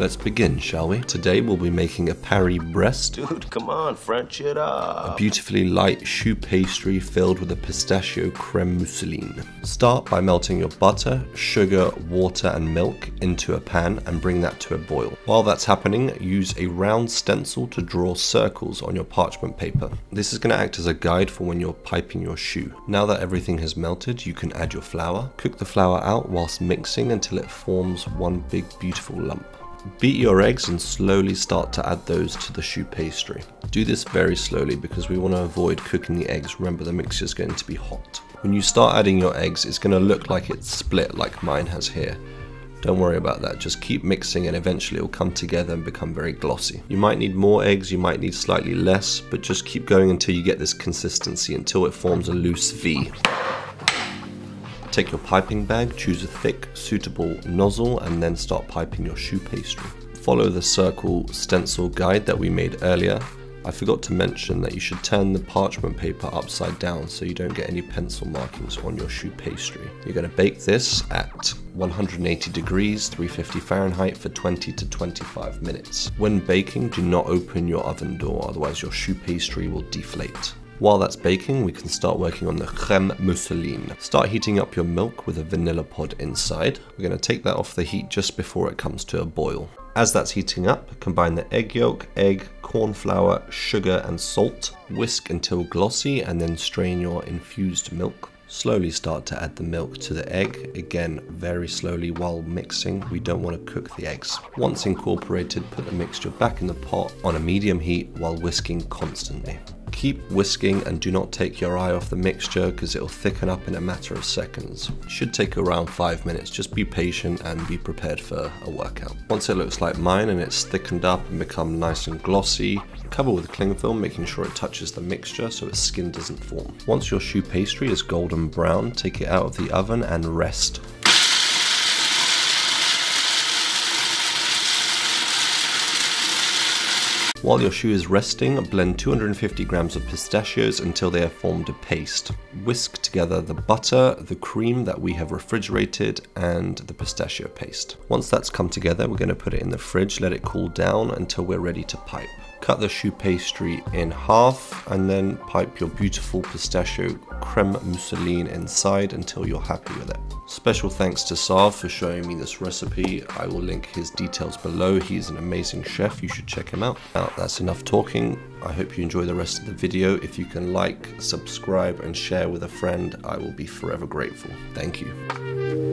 Let's begin, shall we? Today we'll be making a Paris-Brest. Dude, come on, French it up. A beautifully light choux pastry filled with a pistachio creme mousseline. Start by melting your butter, sugar, water and milk into a pan and bring that to a boil. While that's happening, use a round stencil to draw circles on your parchment paper. This is going to act as a guide for when you're piping your choux. Now that everything has melted, you can add your flour. Cook the flour out whilst mixing until it forms one big beautiful lump. Beat your eggs and slowly start to add those to the choux pastry. Do this very slowly because we want to avoid cooking the eggs. Remember, the mixture is going to be hot. When you start adding your eggs, it's going to look like it's split like mine has here. Don't worry about that, just keep mixing and eventually it will come together and become very glossy. You might need more eggs, you might need slightly less, but just keep going until you get this consistency, until it forms a loose V. Take your piping bag, choose a thick, suitable nozzle, and then start piping your choux pastry. Follow the circle stencil guide that we made earlier. I forgot to mention that you should turn the parchment paper upside down so you don't get any pencil markings on your choux pastry. You're going to bake this at 180 degrees, 350 Fahrenheit for 20 to 25 minutes. When baking, do not open your oven door, otherwise your choux pastry will deflate. While that's baking, we can start working on the creme mousseline. Start heating up your milk with a vanilla pod inside. We're going to take that off the heat just before it comes to a boil. As that's heating up, combine the egg yolk, egg, corn flour, sugar and salt. Whisk until glossy and then strain your infused milk. Slowly start to add the milk to the egg, again very slowly while mixing. We don't want to cook the eggs. Once incorporated, put the mixture back in the pot on a medium heat while whisking constantly. Keep whisking and do not take your eye off the mixture because it will thicken up in a matter of seconds. It should take around 5 minutes, just be patient and be prepared for a workout. Once it looks like mine and it's thickened up and become nice and glossy, cover with cling film, making sure it touches the mixture so its skin doesn't form. Once your choux pastry is golden brown, take it out of the oven and rest. While your choux is resting, blend 250 grams of pistachios until they have formed a paste. Whisk together the butter, the cream that we have refrigerated, and the pistachio paste. Once that's come together, we're going to put it in the fridge, let it cool down until we're ready to pipe. Cut the choux pastry in half and then pipe your beautiful pistachio creme mousseline inside until you're happy with it. Special thanks to Sav for showing me this recipe. I will link his details below. He's an amazing chef, you should check him out. Now that's enough talking. I hope you enjoy the rest of the video. If you can like, subscribe and share with a friend, I will be forever grateful. Thank you.